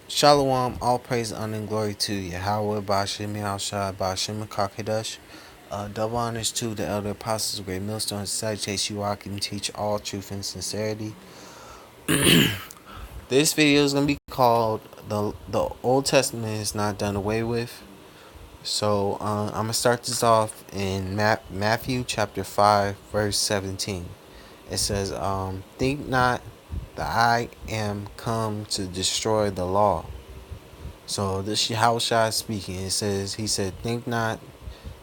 Shalom, all praise, honor, and glory to Yahweh, Bashim Yahushua, Bashim Kakedash. Double honors to the elder apostles, great millstones, salutations, you all can teach all truth and sincerity. This video is going to be called the Old Testament is Not Done Away With. So I'm going to start this off in Matthew chapter 5, verse 17. It says, think not that I am come to destroy the law. So this Yahushua speaking. It says, he said, think not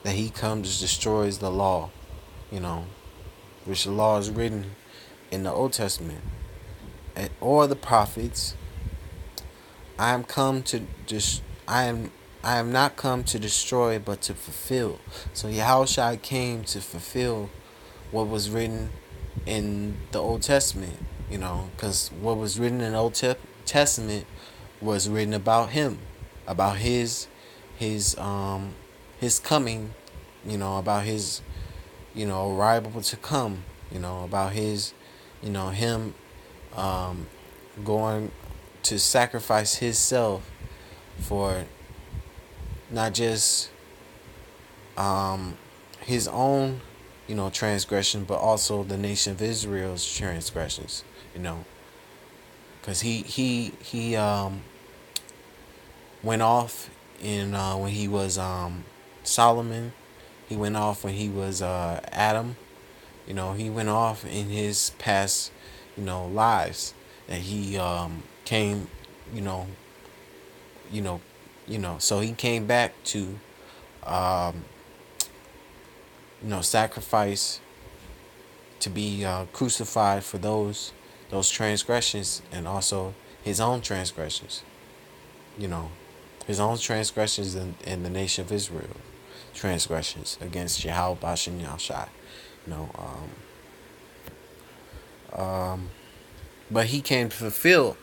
that he comes to destroys the law, which the law is written in the Old Testament, or the prophets. I am come to I am not come to destroy, but to fulfill. So Yahushua came to fulfill what was written in the Old Testament, because what was written in the Old Testament was written about him, about his coming, about his arrival to come, about his him going to sacrifice himself for not just his own transgression, but also the nation of Israel's transgressions, because he went off in when he was Solomon. He went off when he was Adam. He went off in his past lives that he came you know so he came back to sacrifice, to be crucified for those transgressions, and also his own transgressions, his own transgressions in the nation of Israel, transgressions against Yahweh Bashem Yahushai. You know, but he came to fulfill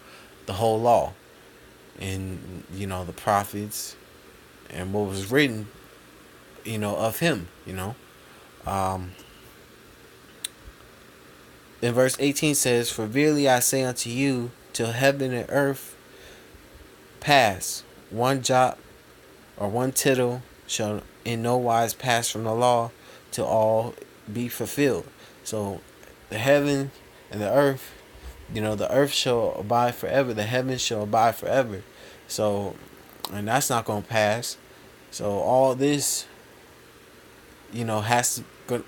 the whole law, and the prophets, and what was written, of him. Then verse 18 says, "For verily I say unto you, till heaven and earth pass, one jot or one tittle shall in no wise pass from the law, till all be fulfilled." So the heaven and the earth, the earth shall abide forever, the heavens shall abide forever. So, and that's not going to pass. So all this, has to go,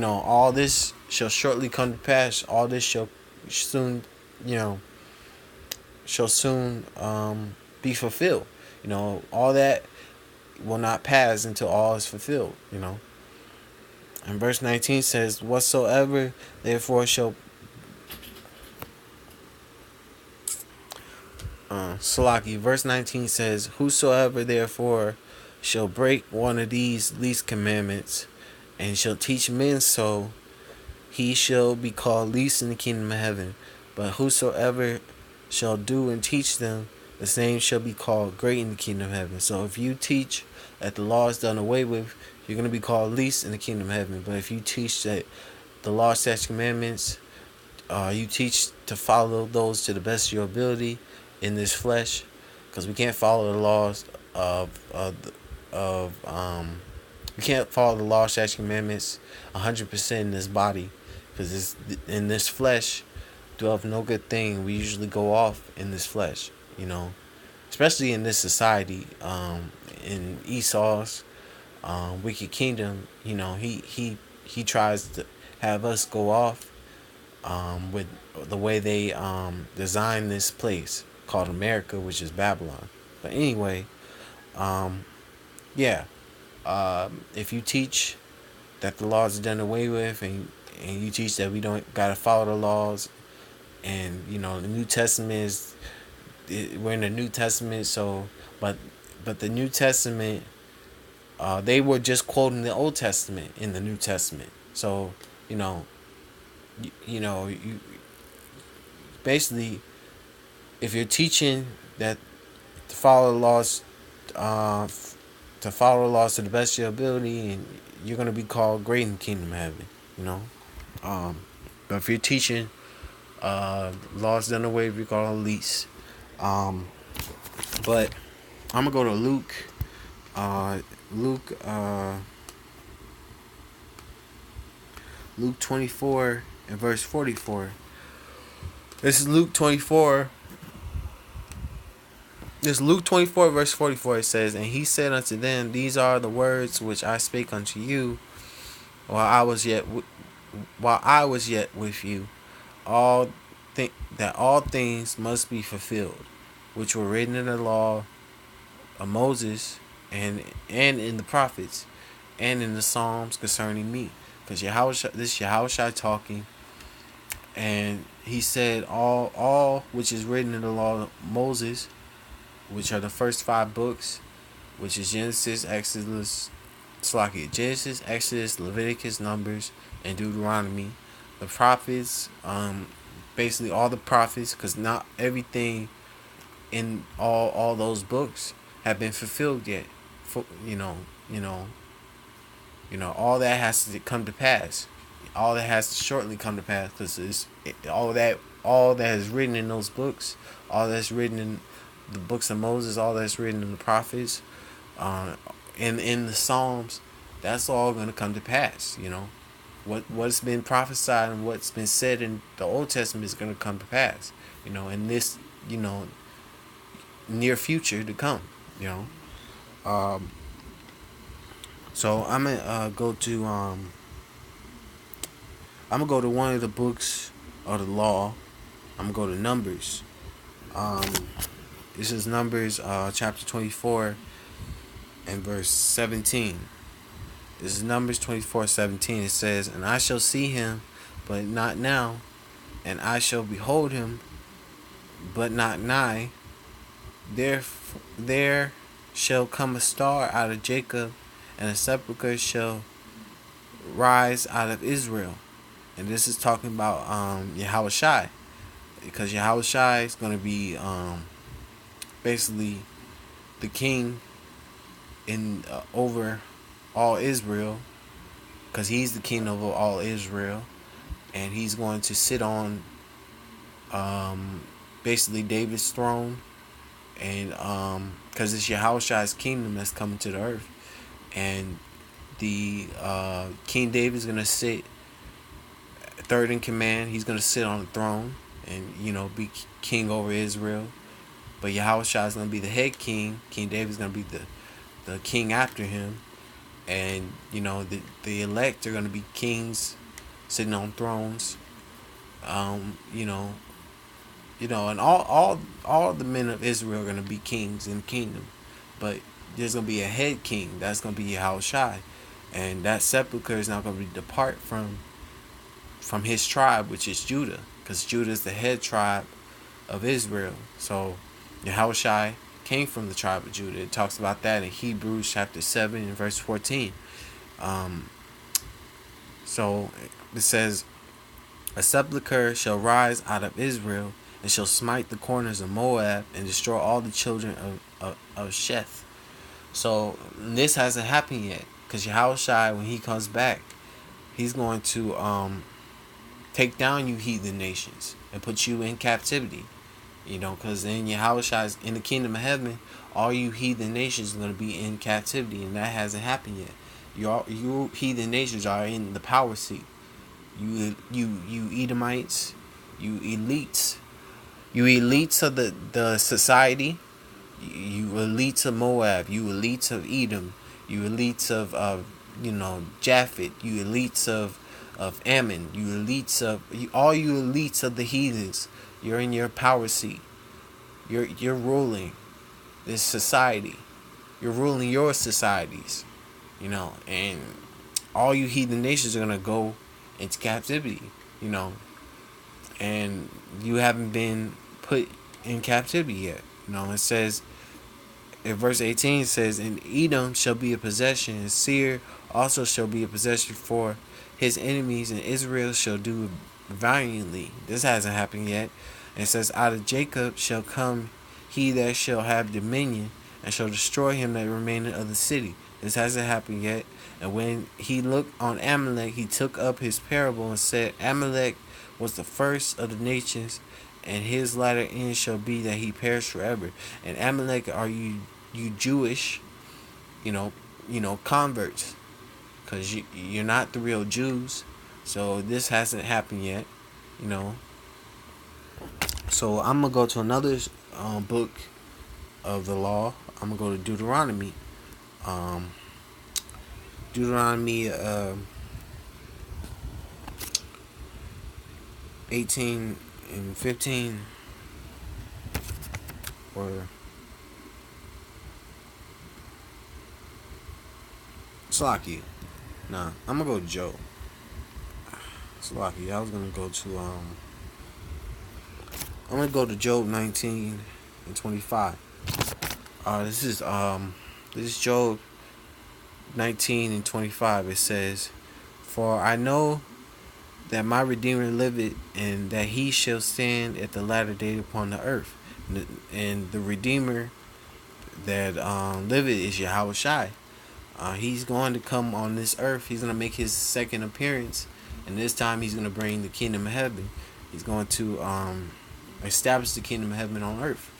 all this shall shortly come to pass. All this shall soon, be fulfilled. All that will not pass until all is fulfilled. And verse 19 says, "Whatsoever therefore shall Salaki." Verse 19 says, "Whosoever therefore shall break one of these least commandments, and shall teach men so, he shall be called least in the kingdom of heaven. But whosoever shall do and teach them, the same shall be called great in the kingdom of heaven." So if you teach that the law is done away with, you're going to be called least in the kingdom of heaven. But if you teach that the law, statutes, commandments, you teach to follow those to the best of your ability in this flesh, because we can't follow the laws we can't follow the law, statutes, commandments 100% in this body, because in this flesh doeth no good thing. We usually go off in this flesh, especially in this society, in Esau's wicked kingdom. He tries to have us go off with the way they design this place called America, which is Babylon. But anyway, yeah. If you teach that the laws are done away with, and you teach that we don't gotta follow the laws, and the New Testament is, we're in the New Testament, so but the New Testament, they were just quoting the Old Testament in the New Testament. So you basically, if you're teaching that to follow the laws, to the best of your ability, and you're gonna be called great in the kingdom of heaven. But if you're teaching laws done away with, you're called least. But I'm gonna go to Luke. Luke. Luke 24 and verse 44. This is Luke 24. This is Luke 24 verse 44. It says, "And he said unto them, These are the words which I spake unto you while I was yet with you, all that all things must be fulfilled, which were written in the law of Moses and in the prophets and in the Psalms concerning me." Because this Yahushua talking, and he said all which is written in the law of Moses, which are the first 5 books, which is Genesis, Exodus, Leviticus, Numbers, and Deuteronomy. The prophets, basically all the prophets, because not everything in all those books have been fulfilled yet. For, all that has to come to pass. All that has to shortly come to pass, because all that is written in those books, all that's written in the books of Moses, all that's written in the prophets, and in the Psalms, that's all going to come to pass. What's been prophesied and what's been said in the Old Testament is going to come to pass. In this near future to come. So I'm gonna go to one of the books of the law. I'm gonna go to Numbers. This is Numbers chapter 24 and verse 17. This is Numbers 24:17. It says, "And I shall see him, but not now, and I shall behold him, but not nigh. There shall come a star out of Jacob, and a sepulchre shall rise out of Israel." And this is talking about Yahushai, because Yahushai is going to be basically the king in over all Israel, because he's the king over all Israel, and he's going to sit on basically David's throne, and because it's Yahushua's kingdom that's coming to the earth, and the King David's gonna sit third in command. He's gonna sit on the throne and be king over Israel. But Yahushua is gonna be the head king. King David's gonna be the king after him, and the elect are gonna be kings sitting on thrones. And all the men of Israel are gonna be kings in the kingdom, but there's gonna be a head king. That's gonna be Yahushua, and that sepulcher is not gonna be depart from his tribe, which is Judah, because Judah is the head tribe of Israel. So Yahushua came from the tribe of Judah. It talks about that in Hebrews chapter 7 and verse 14. So it says, "A sepulchre shall rise out of Israel, and shall smite the corners of Moab, and destroy all the children of Sheth." So this hasn't happened yet, because Yahushua, when he comes back, he's going to take down you heathen nations and put you in captivity. Because in Yahushua's in the kingdom of heaven, all you heathen nations are going to be in captivity, and that hasn't happened yet. You heathen nations are in the power seat. You Edomites, you elites of the society, you elites of Moab, you elites of Edom, you elites of Japhet, you elites of Ammon, you elites of all you elites of the heathens. You're in your power seat. You're ruling this society. You're ruling your societies, and all you heathen nations are gonna go into captivity, and you haven't been put in captivity yet. It says in verse 18, it says, "And Edom shall be a possession, and Seir also shall be a possession for his enemies, and Israel shall do valiantly." This hasn't happened yet. And it says, "Out of Jacob shall come he that shall have dominion, and shall destroy him that remaineth of the city." This hasn't happened yet. "And when he looked on Amalek, he took up his parable and said, Amalek was the first of the nations, and his latter end shall be that he perish forever. And Amalek, are you Jewish? You know, converts, because you're not the real Jews. So this hasn't happened yet. You know. So I'm gonna go to another book of the law. I'm gonna go to Deuteronomy. Um, Deuteronomy 18 and 15, or Slacky. Nah, I'm gonna go to Job. Slacky. I was gonna go to I'm gonna go to Job 19 and 25. This is Job 19 and 25. It says, "For I know that my Redeemer liveth, and that he shall stand at the latter day upon the earth." And the Redeemer that liveth is Yahweh Shai. He's going to come on this earth. He's going to make his second appearance, and this time he's going to bring the kingdom of heaven. He's going to establish the kingdom of heaven on earth,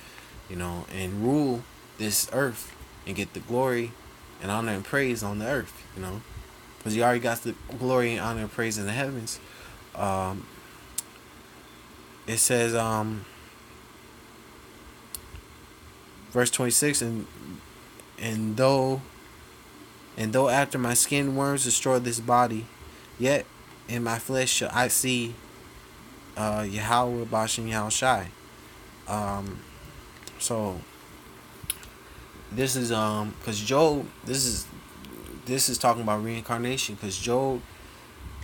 and rule this earth and get the glory and honor and praise on the earth, because he already got the glory and honor and praise in the heavens. It says, verse 26, and though after my skin worms destroy this body, yet in my flesh shall I see Yahweh Bashem Yahweh Shai. So this is because Job, this is talking about reincarnation, because Job,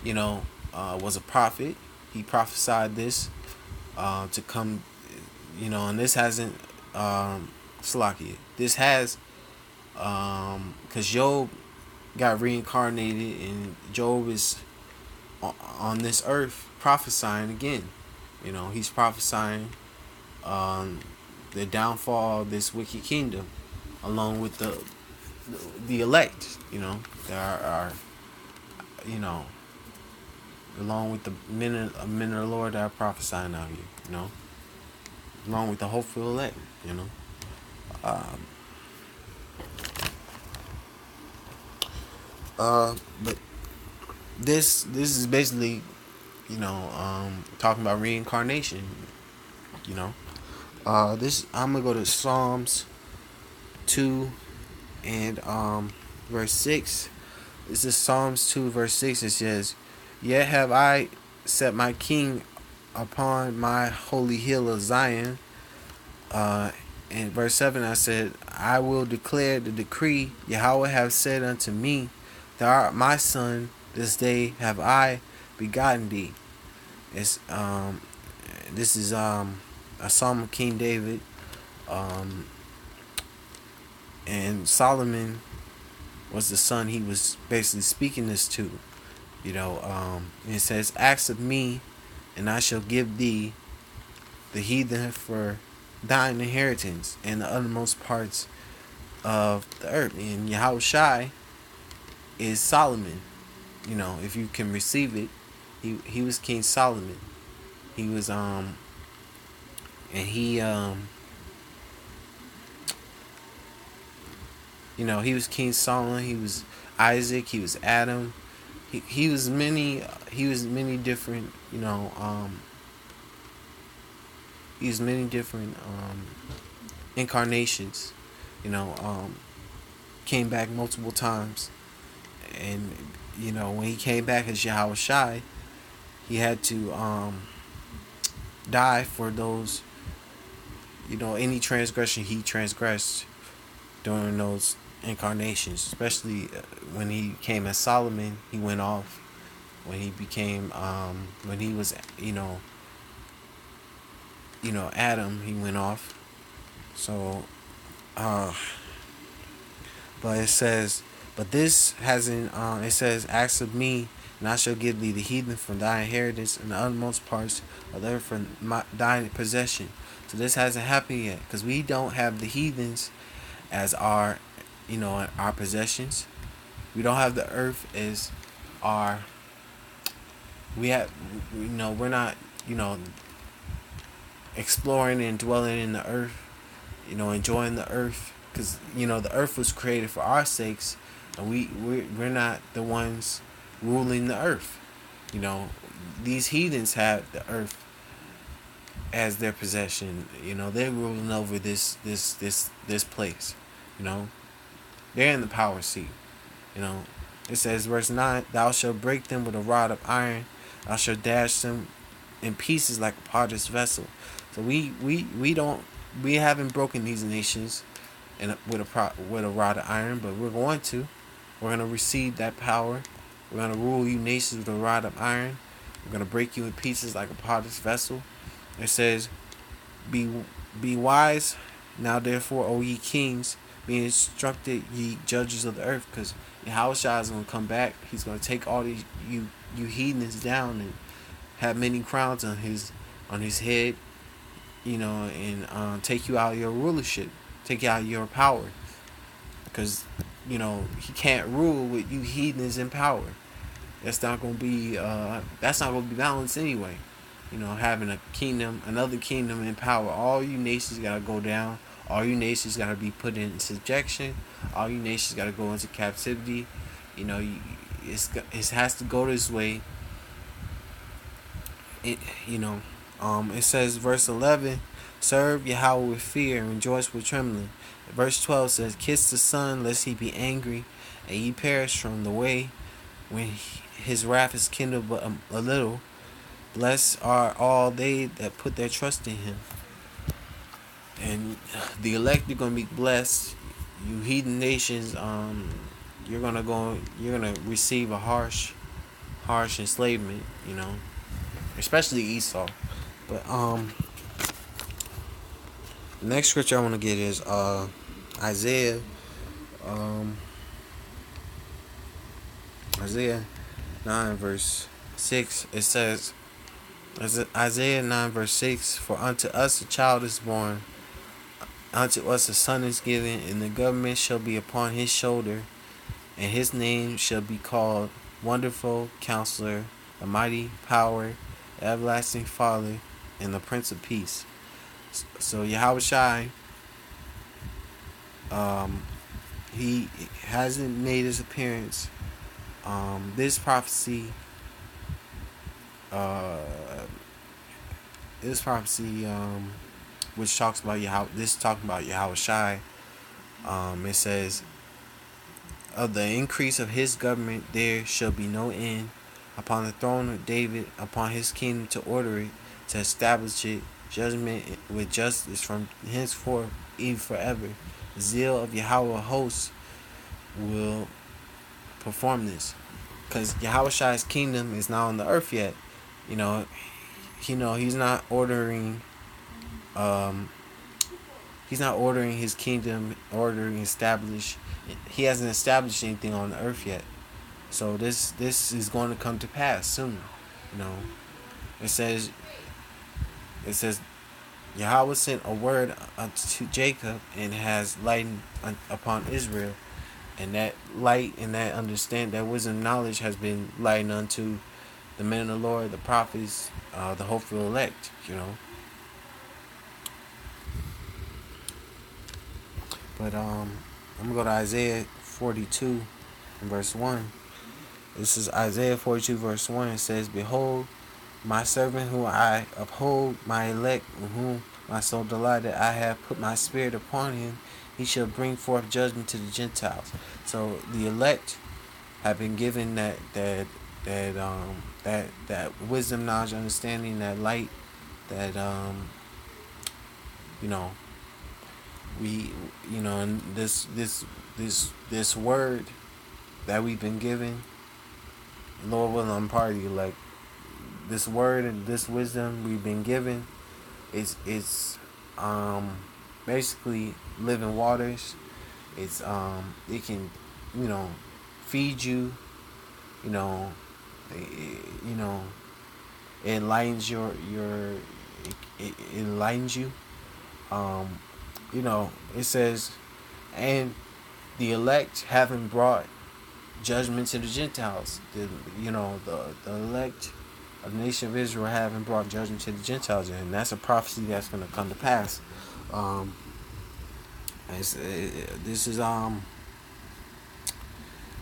was a prophet. He prophesied this to come, and this hasn't Salakia. This has because Job got reincarnated, and Job is on this earth prophesying again. He's prophesying the downfall of this wicked kingdom, along with the elect. That are along with the men of the Lord that are prophesying out here. Along with the hopeful elect. But this is basically, talking about reincarnation. This I'm gonna go to Psalms 2 and verse 6. This is Psalms 2 verse 6. It says, "Yet have I set my king upon my holy hill of Zion." In verse 7, I said, "I will declare the decree. Yahweh have said unto me, Thou art my son, this day have I begotten thee." It's this is a psalm of King David, and Solomon was the son he was basically speaking this to. It says, "Ask of me, and I shall give thee the heathen for thine inheritance, and the uttermost parts of the earth." And Yahweh Shai is Solomon. If you can receive it, he was King Solomon. He was and he he was King Solomon. He was Isaac. He was Adam. He was many different he was many different incarnations. Came back multiple times, and when he came back as Yahweh Shai, he had to die for those, any transgression he transgressed during those incarnations. Especially when he came as Solomon, he went off. When he became when he was Adam, he went off. So but it says, but this hasn't it says, "Ask of me, and I shall give thee the heathen for thy inheritance, and the uttermost parts of the earth for thy possession." So this hasn't happened yet, because we don't have the heathens as our our possessions. We don't have the earth as our we're not exploring and dwelling in the earth, enjoying the earth, because the earth was created for our sakes, and we're not the ones ruling the earth. You know, these heathens have the earth as their possession. They're ruling over this place. You know, they're in the power seat. You know, it says verse 9, "Thou shalt break them with a rod of iron, thou shalt dash them in pieces like a potter's vessel." So we haven't broken these nations with a rod of iron, but we're going to. We're going to receive that power. We're going to rule you nations with a rod of iron. We're going to break you in pieces like a potter's vessel. It says, Be be wise now, therefore, O ye kings, be instructed, ye judges of the earth, because Yahushua is going to come back. He's going to take all these you heathens down and have many crowns on his head, and take you out of your rulership, take you out of your power, because he can't rule with you heathens in power. That's not going to be balanced anyway. Having another kingdom in power. All you nations gotta go down. All you nations gotta be put in subjection. All you nations gotta go into captivity. It has to go this way. It says verse 11, serve Yahweh with fear and rejoice with trembling. Verse 12 says, kiss the Son, lest he be angry, and ye perish from the way, when his wrath is kindled but a little. Blessed are all they that put their trust in him. And the elect are gonna be blessed. You heathen nations, you're gonna receive a harsh enslavement, especially Esau. But the next scripture I want to get is Isaiah Isaiah 9 verse 6. It says, Isaiah 9 verse 6, for unto us a child is born, unto us a son is given, and the government shall be upon his shoulder, and his name shall be called Wonderful Counselor, the Mighty Power, the Everlasting Father, and the Prince of Peace. So Yahushua, he hasn't made his appearance. This prophecy, which talks about talking about Yahushua. It says, of the increase of his government there shall be no end, upon the throne of David, upon his kingdom, to order it, to establish it, judgment with justice from henceforth even forever. The zeal of Yahweh hosts will perform this, because Yahushua's kingdom is not on the earth yet. He's not ordering. He's not ordering his kingdom, establish. He hasn't established anything on the earth yet. So this is going to come to pass soon. It says Yahweh sent a word unto Jacob and has lightened upon Israel, and that light and that understand, that wisdom, knowledge has been lightened unto the men of the Lord, the prophets, the hopeful elect. But I'm gonna go to Isaiah 42 and verse 1. This is Isaiah 42 verse 1. It says, behold, my servant whom I uphold, my elect, in whom my soul delighted, I have put my spirit upon him. He shall bring forth judgment to the Gentiles. So the elect have been given that wisdom, knowledge, understanding, that light, that we and this word that we've been given, Lord willing, I'm part of you. Like, this word and this wisdom we've been given, it's basically living waters. It's it can feed you. It enlightens it enlightens you. It says, and the elect having brought judgment to the Gentiles. The elect of the nation of Israel having brought judgment to the Gentiles, and that's a prophecy that's going to come to pass. Um, this is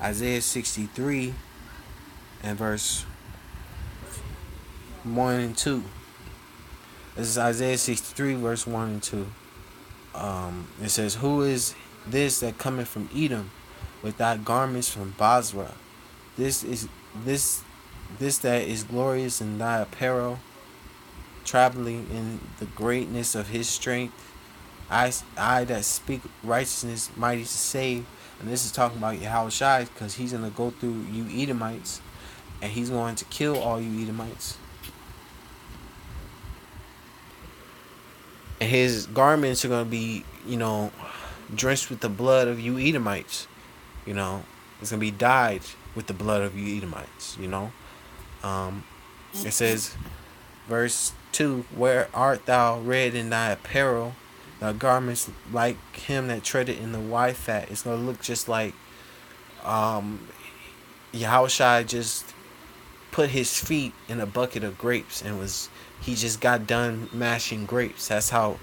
Isaiah 63 and verse 1 and 2. This is Isaiah 63 verse 1 and 2. It says, "Who is this that cometh from Edom, with thy garments from Basra? This is this that is glorious in thy apparel, traveling in the greatness of his strength. I that speak righteousness, mighty to save." And this is talking about Yahushua, because he's gonna go through you Edomites, and he's going to kill all you Edomites. And his garments are going to be, drenched with the blood of you Edomites. It's going to be dyed with the blood of you Edomites, It says, verse 2, "Where art thou red in thy apparel, thy garments like him that treaded in the wide fat?" It's going to look just like Yahushua just put his feet in a bucket of grapes and he just got done mashing grapes. That's how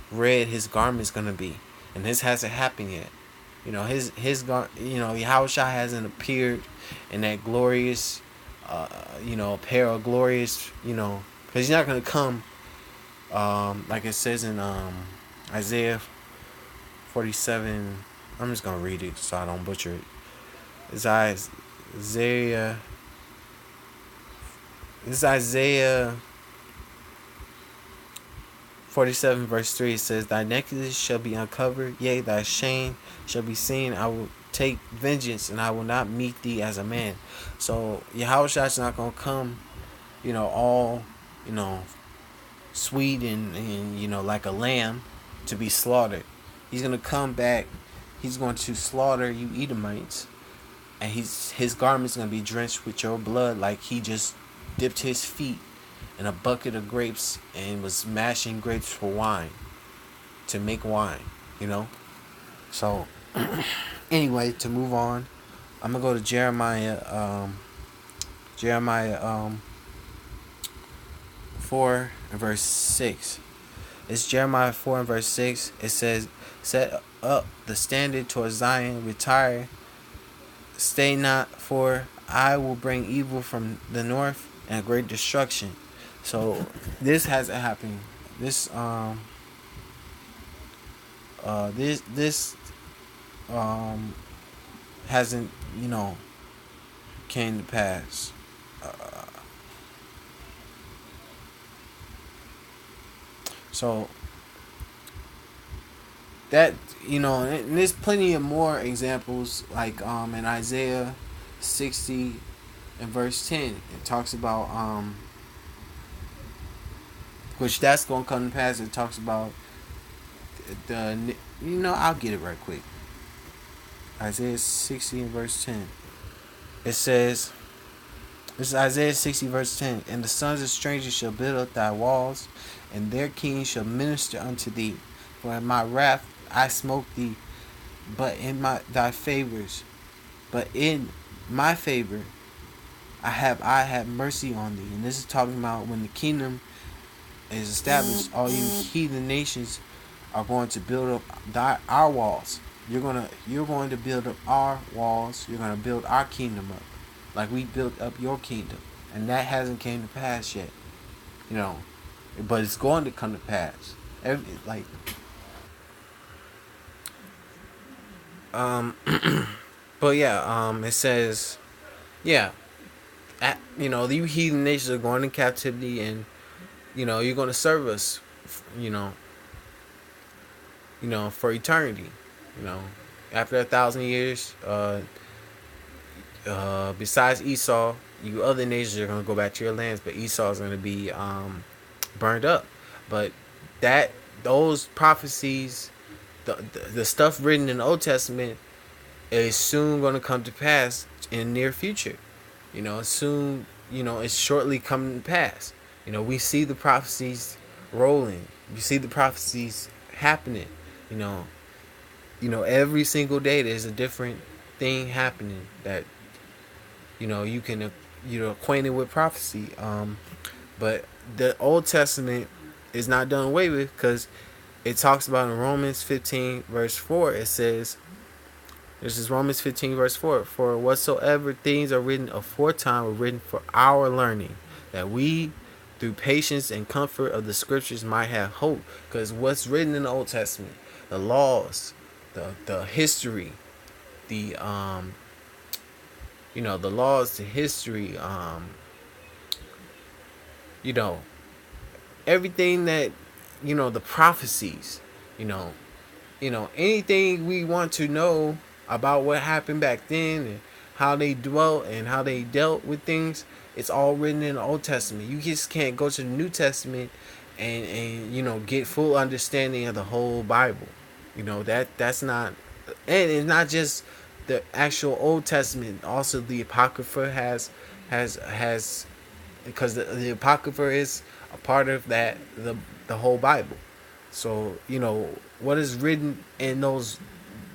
red his garment's gonna be, and this hasn't happened yet. Yahushua hasn't appeared in that glorious, apparel, glorious, because he's not gonna come, like it says in Isaiah 47. I'm just gonna read it so I don't butcher it. It's Isaiah. This is Isaiah 47 verse 3. It says, "Thy nakedness shall be uncovered, yea, thy shame shall be seen. I will take vengeance, and I will not meet thee as a man." So Yahushua's not going to come, all, sweet and like a lamb to be slaughtered. He's going to come back. He's going to slaughter you Edomites, and his garment's going to be drenched with your blood, like he just dipped his feet in a bucket of grapes and was mashing grapes for wine, to make wine, So, anyway, to move on, I'm going to go to Jeremiah 4 and verse 6. It's Jeremiah 4 and verse 6. It says, "Set up the standard towards Zion, retire, stay not, for I will bring evil from the north and great destruction." So this hasn't happened. This hasn't came to pass. So that and there's plenty of more examples, like in Isaiah 60 and verse 10. It talks about which that's gonna come to pass. It talks about I'll get it right quick. Isaiah 60 and verse 10. It says, this is Isaiah 60 verse 10. "And the sons of strangers shall build up thy walls, and their kings shall minister unto thee. For in my wrath I smote thee, but in thy favors, but in my favor I have mercy on thee." And this is talking about when the kingdom is established, all you heathen nations are going to build up our walls. You're going to build up our walls. You're going to build our kingdom up, like we built up your kingdom, and that hasn't came to pass yet. But it's going to come to pass. But yeah, it says, yeah, you heathen nations are going in captivity, and you're going to serve us, for eternity. After 1,000 years, besides Esau, you other nations are going to go back to your lands, but Esau is going to be burned up. But those prophecies, the stuff written in the Old Testament, is soon going to come to pass in the near future. Soon, it's shortly coming to pass. We see the prophecies rolling. You see the prophecies happening. Every single day there's a different thing happening that you can acquainted with prophecy. But the Old Testament is not done away with, because it talks about in Romans 15 verse 4. It says, this is Romans 15 verse 4, for whatsoever things are written aforetime were written for our learning, that we through patience and comfort of the scriptures might have hope. Because what's written in the Old Testament, the laws, the history, the the laws, the history, you know everything that, the prophecies, you know anything we want to know about what happened back then, and how they dwelt and how they dealt with things, it's all written in the Old Testament. You just can't go to the New Testament and get full understanding of the whole Bible. That's not, and it's not just the actual Old Testament. Also, the Apocrypha has because the Apocrypha is a part of the whole Bible. So what is written in those,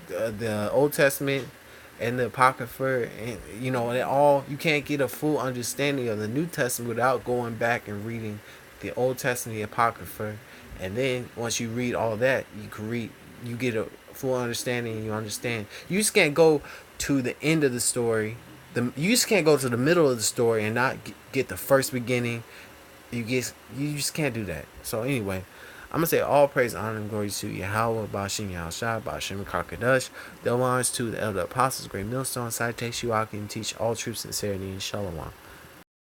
the Old Testament and the Apocrypha, and it all, you can't get a full understanding of the New Testament without going back and reading the Old Testament, the Apocrypha, and then once you read all that, you get a full understanding, and you understand. You just can't go to the end of the story. You just can't go to the middle of the story and not get the first beginning. You just can't do that. So anyway, I'm gonna say all praise, honor, and glory to Yahweh, Bashim Yahushua, Bashim Kakadash. The lines to the elder apostles, great millstone, citation, you all can teach all truth, sincerity, and shalom.